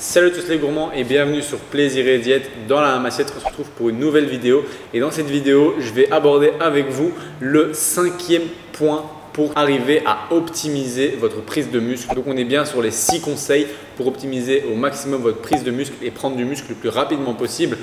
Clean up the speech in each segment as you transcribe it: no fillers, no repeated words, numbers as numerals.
Salut à tous les gourmands et bienvenue sur Plaisir et Diète. Dans la même assiette, on se retrouve pour une nouvelle vidéo. Et dans cette vidéo, je vais aborder avec vous le 5e point pour arriver à optimiser votre prise de muscle. Donc on est bien sur les 6 conseils pour optimiser au maximum votre prise de muscle et prendre du muscle le plus rapidement possible.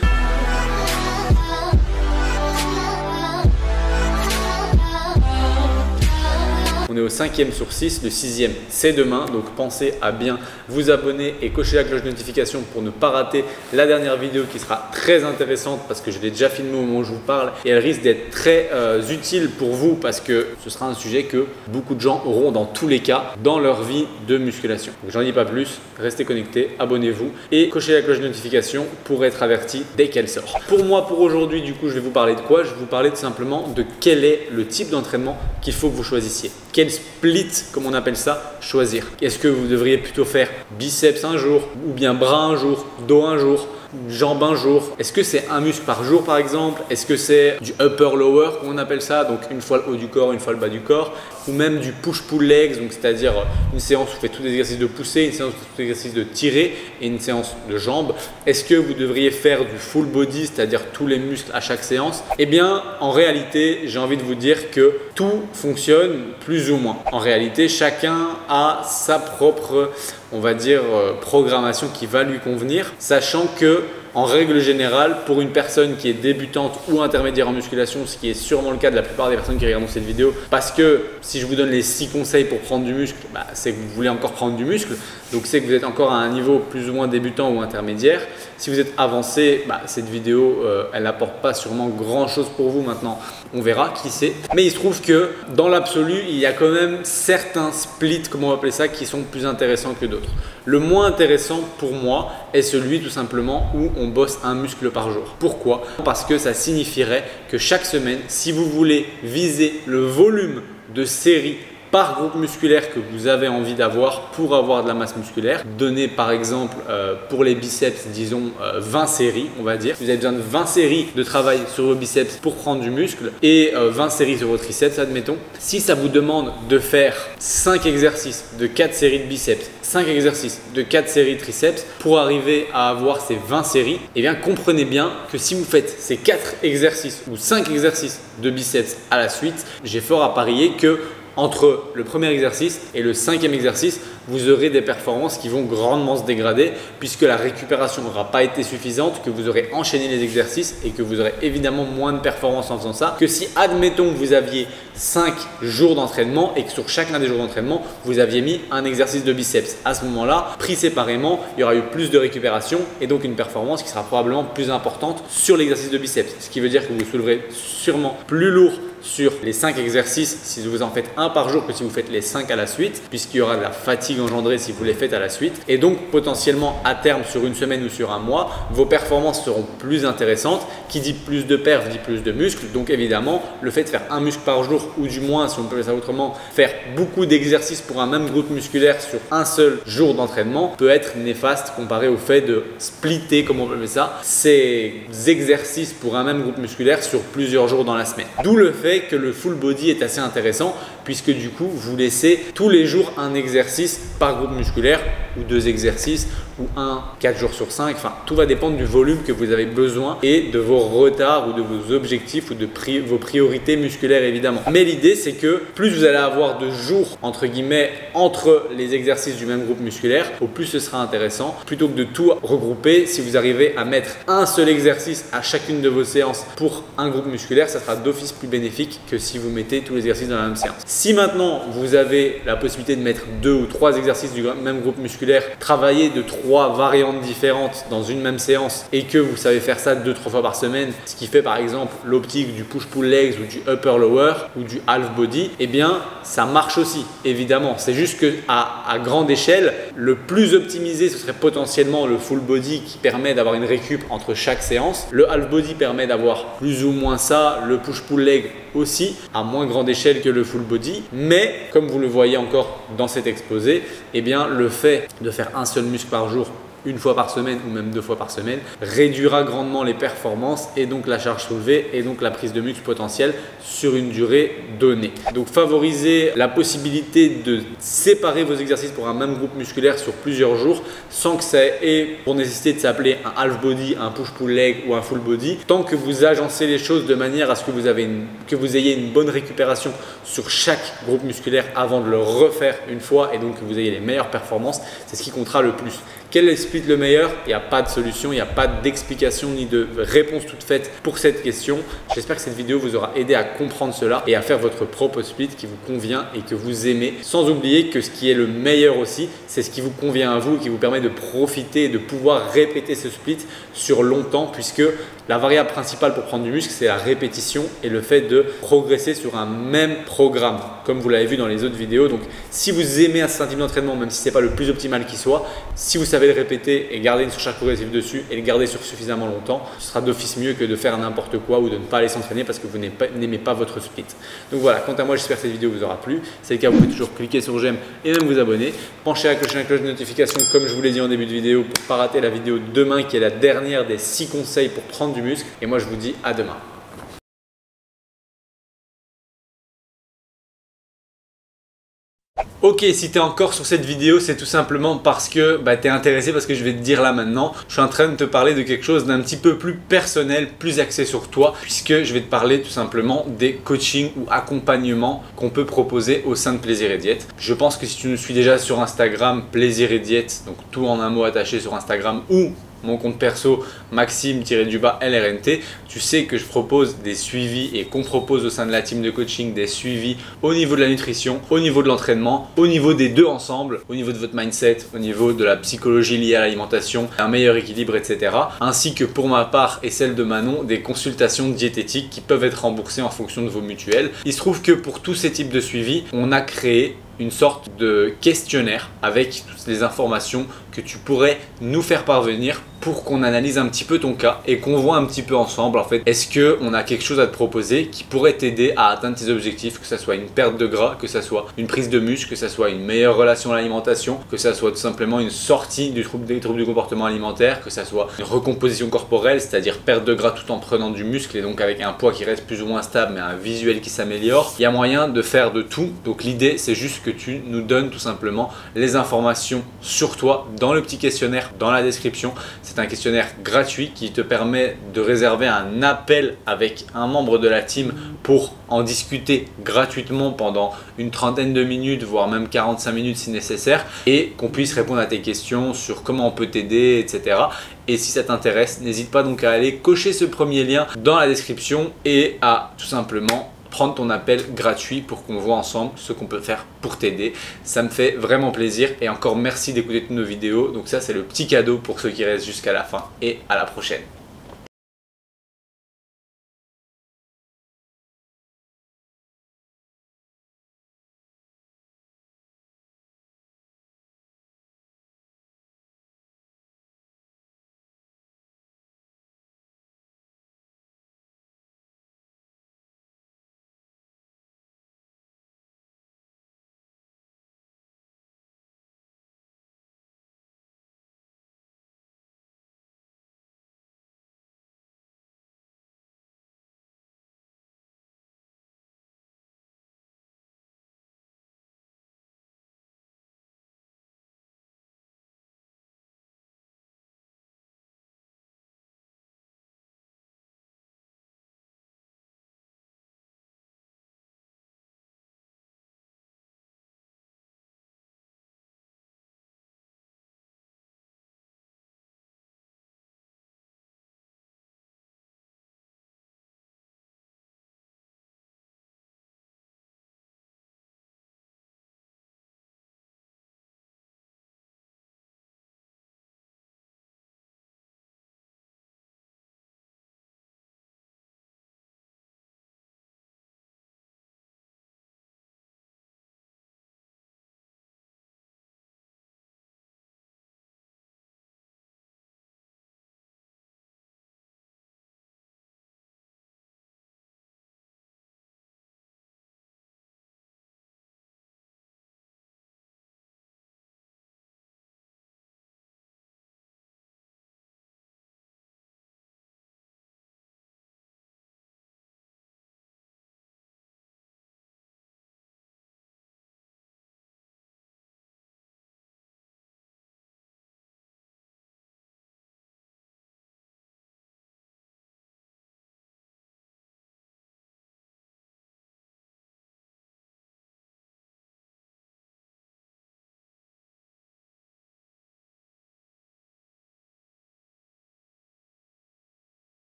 On est au 5e sur 6, le 6e c'est demain, donc pensez à bien vous abonner et cocher la cloche de notification pour ne pas rater la dernière vidéo qui sera très intéressante parce que je l'ai déjà filmée au moment où je vous parle et elle risque d'être très utile pour vous parce que ce sera un sujet que beaucoup de gens auront dans tous les cas dans leur vie de musculation. Donc j'en dis pas plus, restez connectés, abonnez-vous et cochez la cloche de notification pour être averti dès qu'elle sort. Pour moi, pour aujourd'hui, du coup, je vais vous parler de quoi? Je vais vous parler tout simplement de quel est le type d'entraînement qu'il faut que vous choisissiez. Quel split, comme on appelle ça, choisir? Est-ce que vous devriez plutôt faire biceps un jour, ou bien bras un jour, dos un jour, jambes un jour? Est-ce que c'est un muscle par jour par exemple? Est-ce que c'est du upper-lower, comme on appelle ça, donc une fois le haut du corps, une fois le bas du corps? Ou même du push-pull legs, donc c'est-à-dire une séance où vous faites tous les exercices de pousser, une séance où vous faites tous les exercices de tirer et une séance de jambes. Est-ce que vous devriez faire du full body, c'est-à-dire tous les muscles à chaque séance? Eh bien, en réalité, j'ai envie de vous dire que tout fonctionne plus ou moins. En réalité, chacun a sa propre, on va dire, programmation qui va lui convenir, sachant que en règle générale, pour une personne qui est débutante ou intermédiaire en musculation, ce qui est sûrement le cas de la plupart des personnes qui regardent cette vidéo, parce que si je vous donne les 6 conseils pour prendre du muscle, c'est que vous voulez encore prendre du muscle, donc c'est que vous êtes encore à un niveau plus ou moins débutant ou intermédiaire. Si vous êtes avancé, cette vidéo, elle n'apporte pas sûrement grand chose pour vous maintenant, on verra, qui sait. Mais il se trouve que dans l'absolu, il y a quand même certains splits, comme on va appeler ça, qui sont plus intéressants que d'autres. Le moins intéressant pour moi est celui tout simplement où on bosse un muscle par jour. Pourquoi? Parce que ça signifierait que chaque semaine, si vous voulez viser le volume de séries par groupe musculaire que vous avez envie d'avoir pour avoir de la masse musculaire, donner par exemple pour les biceps, disons 20 séries, on va dire. Vous avez besoin de 20 séries de travail sur vos biceps pour prendre du muscle et 20 séries sur vos triceps, admettons. Si ça vous demande de faire 5 exercices de 4 séries de biceps, 5 exercices de 4 séries de triceps pour arriver à avoir ces 20 séries, eh bien comprenez bien que si vous faites ces 4 exercices ou 5 exercices de biceps à la suite, j'ai fort à parier que entre le premier exercice et le 5e exercice, vous aurez des performances qui vont grandement se dégrader puisque la récupération n'aura pas été suffisante, que vous aurez enchaîné les exercices et que vous aurez évidemment moins de performance en faisant ça que si, admettons, que vous aviez 5 jours d'entraînement et que sur chacun des jours d'entraînement, vous aviez mis un exercice de biceps. À ce moment-là, pris séparément, il y aura eu plus de récupération et donc une performance qui sera probablement plus importante sur l'exercice de biceps. Ce qui veut dire que vous souleverez sûrement plus lourd sur les 5 exercices si vous en faites un par jour que si vous faites les 5 à la suite, puisqu'il y aura de la fatigue engendrée si vous les faites à la suite. Et donc potentiellement à terme sur une semaine ou sur un mois, vos performances seront plus intéressantes. Qui dit plus de perf dit plus de muscles. Donc évidemment, le fait de faire un muscle par jour ou du moins, si on peut faire ça autrement, faire beaucoup d'exercices pour un même groupe musculaire sur un seul jour d'entraînement peut être néfaste comparé au fait de splitter, comme on peut appeler ça, ces exercices pour un même groupe musculaire sur plusieurs jours dans la semaine. D'où le fait que le full body est assez intéressant puisque du coup vous laissez tous les jours un exercice par groupe musculaire ou 2 exercices ou 4 jours sur 5, enfin tout va dépendre du volume que vous avez besoin et de vos retards ou de vos objectifs ou de vos priorités musculaires évidemment. Mais l'idée c'est que plus vous allez avoir de jours entre guillemets entre les exercices du même groupe musculaire, au plus ce sera intéressant plutôt que de tout regrouper. Si vous arrivez à mettre un seul exercice à chacune de vos séances pour un groupe musculaire, ça sera d'office plus bénéfique que si vous mettez tous les exercices dans la même séance. Si maintenant vous avez la possibilité de mettre 2 ou 3 exercices du même groupe musculaire, travailler de 3 variantes différentes dans une même séance et que vous savez faire ça 2-3 fois par semaine, ce qui fait par exemple l'optique du push-pull legs ou du upper-lower ou du half body, eh bien ça marche aussi évidemment. C'est juste que à grande échelle, le plus optimisé ce serait potentiellement le full body qui permet d'avoir une récup entre chaque séance. Le half body permet d'avoir plus ou moins ça, le push-pull leg aussi à moins grande échelle que le full body, mais comme vous le voyez encore dans cet exposé, eh bien le fait de faire un seul muscle par jour une fois par semaine ou même 2 fois par semaine réduira grandement les performances et donc la charge soulevée et donc la prise de muscle potentielle sur une durée donnée. Donc favoriser la possibilité de séparer vos exercices pour un même groupe musculaire sur plusieurs jours sans que ça ait pour nécessité de s'appeler un half body, un push-pull leg ou un full body. Tant que vous agencez les choses de manière à ce que vous ayez une bonne récupération sur chaque groupe musculaire avant de le refaire une fois et donc que vous ayez les meilleures performances, c'est ce qui comptera le plus. Quel est le split le meilleur? Il n'y a pas de solution, il n'y a pas d'explication ni de réponse toute faite pour cette question. J'espère que cette vidéo vous aura aidé à comprendre cela et à faire votre propre split qui vous convient et que vous aimez. Sans oublier que ce qui est le meilleur aussi, c'est ce qui vous convient à vous et qui vous permet de profiter et de pouvoir répéter ce split sur longtemps, puisque la variable principale pour prendre du muscle, c'est la répétition et le fait de progresser sur un même programme, comme vous l'avez vu dans les autres vidéos. Donc, si vous aimez un certain type d'entraînement, même si ce n'est pas le plus optimal qui soit, si vous savez le répéter et garder une surcharge progressive dessus et le garder sur suffisamment longtemps, ce sera d'office mieux que de faire n'importe quoi ou de ne pas aller s'entraîner parce que vous n'aimez pas votre split. Donc voilà, quant à moi, j'espère que cette vidéo vous aura plu. Si c'est le cas, vous pouvez toujours cliquer sur j'aime et même vous abonner. Penchez la cloche de notification comme je vous l'ai dit en début de vidéo pour ne pas rater la vidéo de demain qui est la dernière des 6 conseils pour prendre du muscle. Et moi, je vous dis à demain. Ok, si tu es encore sur cette vidéo, c'est tout simplement parce que tu es intéressé parce que je vais te dire là maintenant. Je suis en train de te parler de quelque chose d'un petit peu plus personnel, plus axé sur toi, puisque je vais te parler tout simplement des coachings ou accompagnements qu'on peut proposer au sein de Plaisir et Diète. Je pense que si tu nous suis déjà sur Instagram, Plaisir et Diète, donc tout en un mot attaché sur Instagram, ou mon compte perso Maxime-LRNT, tu sais que je propose des suivis et qu'on propose au sein de la team de coaching des suivis au niveau de la nutrition, au niveau de l'entraînement, au niveau des deux ensemble, au niveau de votre mindset, au niveau de la psychologie liée à l'alimentation, un meilleur équilibre, etc. Ainsi que pour ma part et celle de Manon, des consultations diététiques qui peuvent être remboursées en fonction de vos mutuelles. Il se trouve que pour tous ces types de suivis, on a créé une sorte de questionnaire avec toutes les informations que tu pourrais nous faire parvenir pour qu'on analyse un petit peu ton cas et qu'on voit un petit peu ensemble en fait, est-ce qu'on a quelque chose à te proposer qui pourrait t'aider à atteindre tes objectifs, que ce soit une perte de gras, que ce soit une prise de muscle, que ce soit une meilleure relation à l'alimentation, que ce soit tout simplement une sortie des troubles du comportement alimentaire, que ce soit une recomposition corporelle, c'est-à-dire perte de gras tout en prenant du muscle et donc avec un poids qui reste plus ou moins stable mais un visuel qui s'améliore. Il y a moyen de faire de tout, donc l'idée c'est juste que tu nous donnes tout simplement les informations sur toi dans le petit questionnaire dans la description. C'est un questionnaire gratuit qui te permet de réserver un appel avec un membre de la team pour en discuter gratuitement pendant une trentaine de minutes, voire même 45 minutes si nécessaire, et qu'on puisse répondre à tes questions sur comment on peut t'aider, etc. Et si ça t'intéresse, n'hésite pas donc à aller cocher ce premier lien dans la description et à tout simplement prendre ton appel gratuit pour qu'on voit ensemble ce qu'on peut faire pour t'aider. Ça me fait vraiment plaisir et encore merci d'écouter toutes nos vidéos. Donc ça, c'est le petit cadeau pour ceux qui restent jusqu'à la fin et à la prochaine.